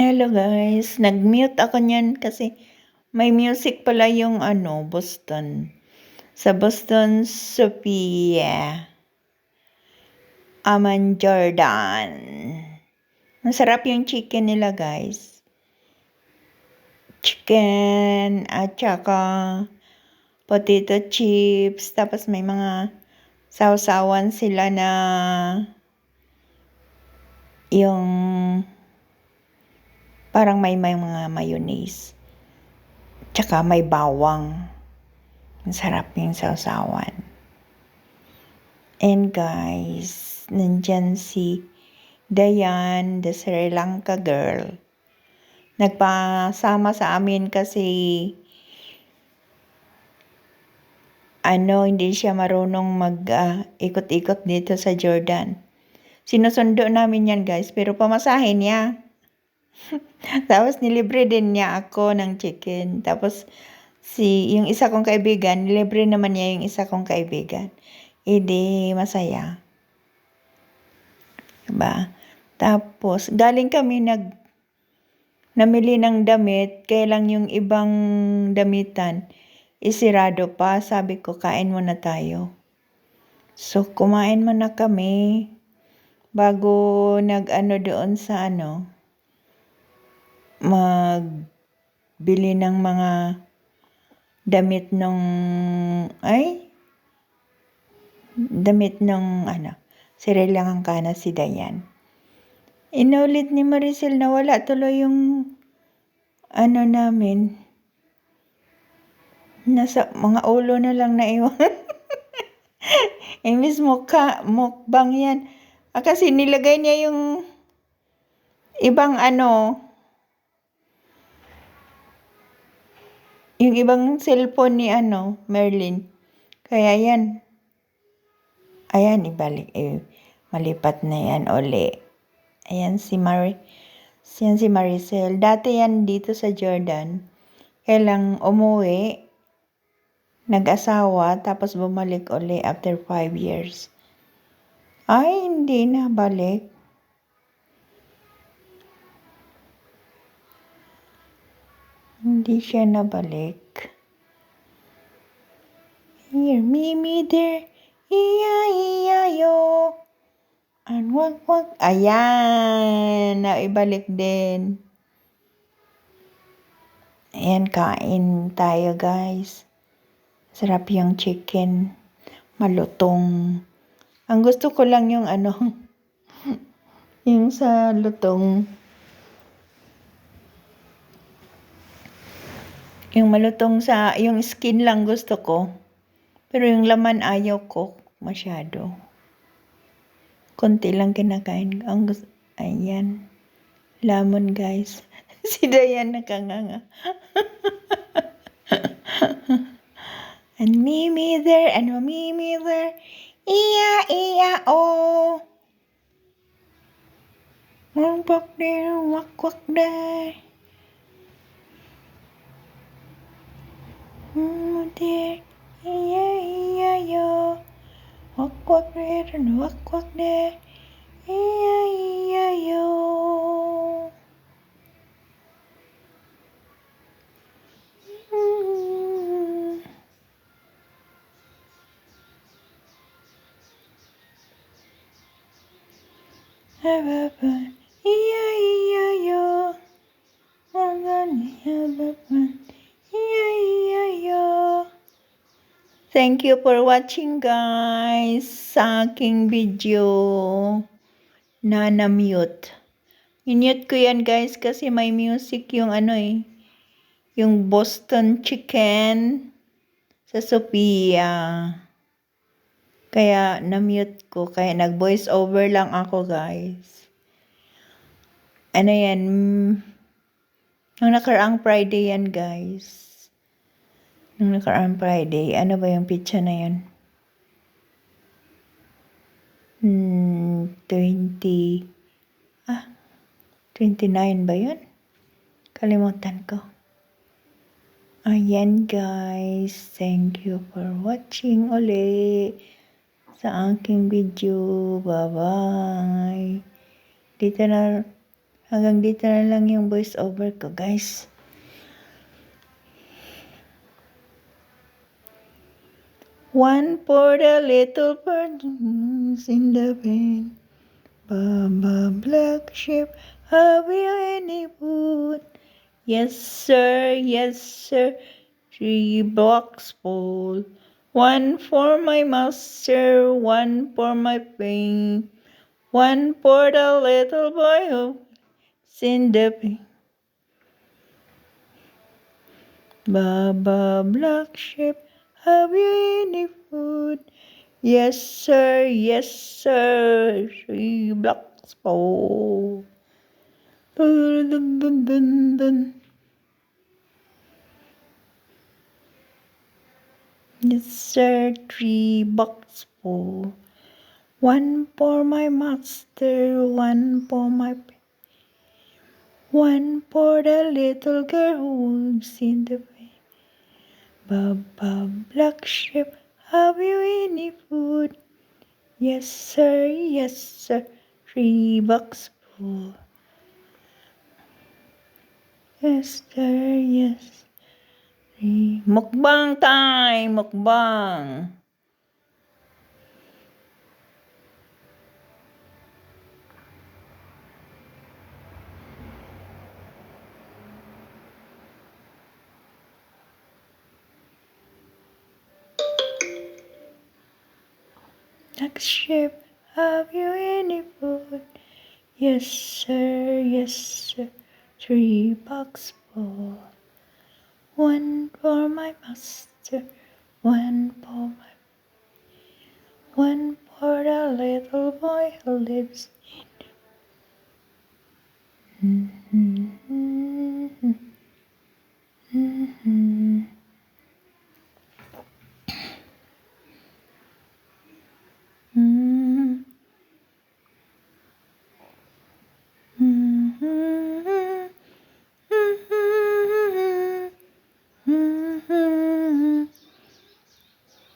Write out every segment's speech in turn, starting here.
Hello guys, nag-mute ako niyan kasi may music pala yung Boston. Sa Boston, Sophia Aman Jordan. Masarap yung chicken nila guys. Chicken at saka potato chips. Tapos may mga sausawan sila na yung parang may mga mayonnaise. Tsaka may bawang. Masarap yung sausawan. And guys, nandyan si Dayan, the Sri Lanka girl. Nagpasama sa amin kasi hindi siya marunong mag-ikot-ikot dito sa Jordan. Sinusundo namin yan guys, pero pamasahin niya. Tapos nilibre din niya ako ng chicken. Tapos yung isa kong kaibigan, nilibre naman niya yung isa kong kaibigan. Di masaya. Diba? Tapos, galing kami namili ng damit, kaya lang yung ibang damitan, isirado pa. Sabi ko, kain muna tayo. So, kumain muna kami bago doon sa magbili ng mga damit Sri Lankana si Dayan. Inulit ni Maricel na wala tuloy yung namin. Nasa mga ulo na lang na iwan. Imbis mukbang yan. Kasi nilagay niya yung ibang yung ibang cellphone ni Merlin. Kaya yan. Ayan, ibalik. Malipat na yan uli. Ayan si Maricel. Dati yan dito sa Jordan. Kailang umuwi, nag-asawa, tapos bumalik uli after 5 years. Ay, hindi na balik. Hindi siya nabalik. Here, Mimi, there, iya-iya-yo. And wag. Ayan, naibalik din. Ayan, kain tayo guys. Sarap yung chicken. Malutong. Ang gusto ko lang yung yung sa lutong. Yung malutong yung skin lang gusto ko. Pero yung laman ayaw ko masyado. Konti lang kinakain. Ayan. Lamon guys. Si Dayan nakanganga. And Mimi there, and Mimi there. Iya-iya-o. Wak there, wak there. There, iya-iya-yo. Wak there, and wak there. Iya-iya-yo. Iya-iya-yo. Thank you for watching guys sa aking video na na-mute. I-mute ko yan guys kasi may music yung yung Boston chicken sa Sophia. Kaya na-mute ko. Kaya nag-voice over lang ako guys. Yan? Nung nakaraang Friday yan guys. Nung nakaraang Friday. Ano ba yung pizza na yan? 29 ba yun? Kalimutan ko. Ayan guys. Thank you for watching uli sa aking video. Bye-bye. Dito na Hanggang dito na lang yung voice over ko, guys. One for the little birds in the wind. Baba, black sheep, have you any food? Yes, sir, 3 blocks full. One for my master, one for my pain. One for the little boy who's in the pain. Baba, black sheep, have you any food? Yes, sir, 3 blocks full. Dun, dun, dun, dun, dun. Yes, sir, 3 bucks full. One for my master, one for my one for the little girl who's in the way. Baba, black sheep, have you any food? Yes, sir, 3 bucks full. Yes, sir, 3. Mukbang time, mukbang. Black sheep, have you any food? Yes, sir, 3 bucks full. One for my master, one for the little boy who lives in.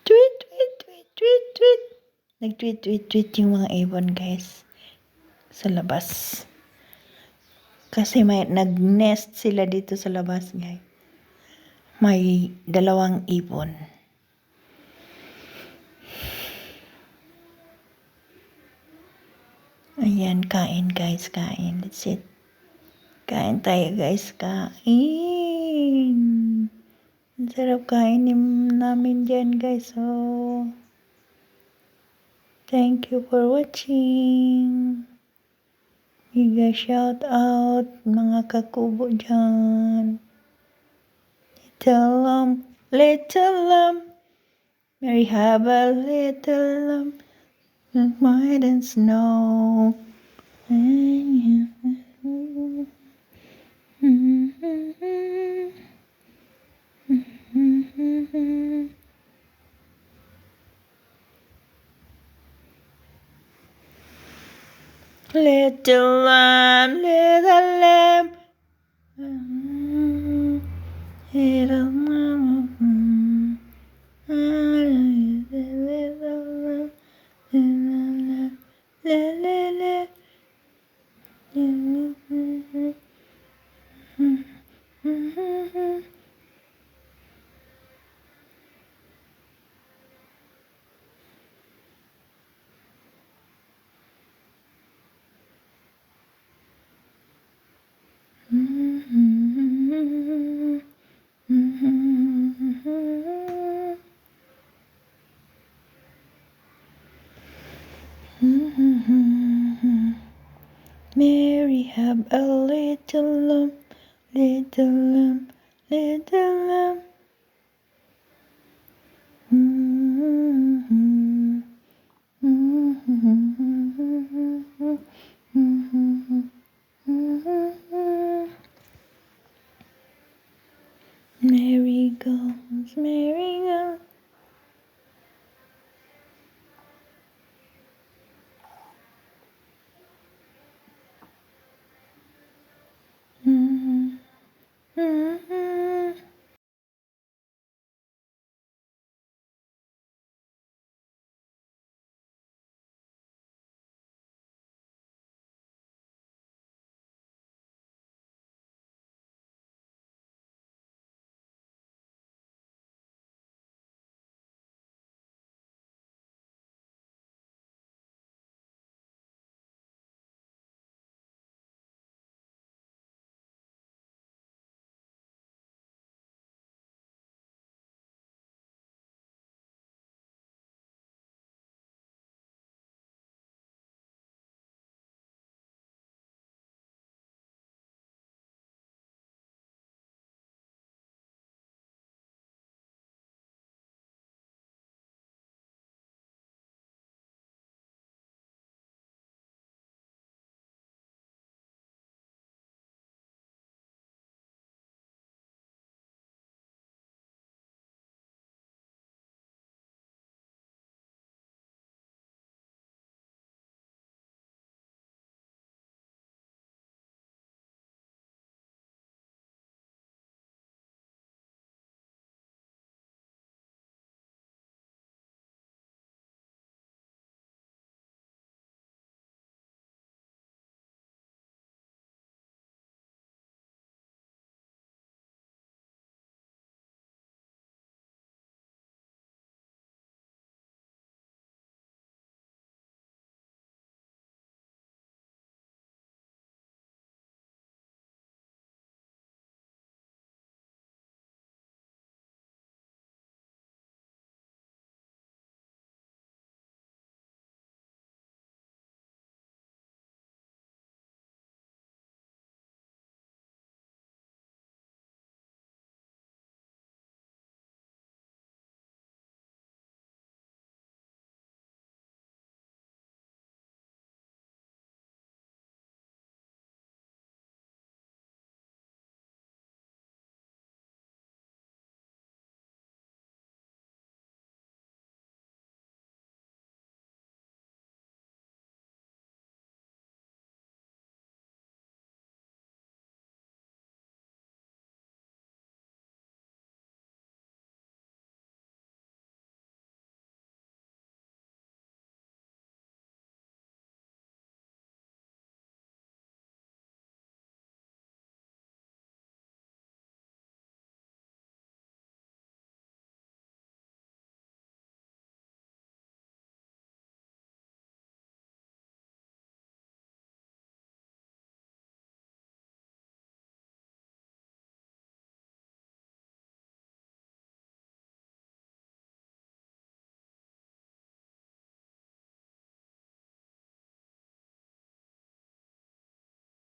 Tweet, tweet, tweet, tweet, tweet. Nag-tweet, tweet, tweet yung mga ibon, guys. Sa labas. Kasi may nag-nest sila dito sa labas, guys. May 2 ibon. Ayan, kain, guys, kain. That's it. Kain tayo, guys, kain. Ang sarap kain namin dyan, guys. So, thank you for watching. Giga shout out mga kakubo dyan. Little lamb, Mary have a little lamb, white and snow. Little lamb, little lamb. Little lamb. Mary have a little lamb, little lamb, little lamb.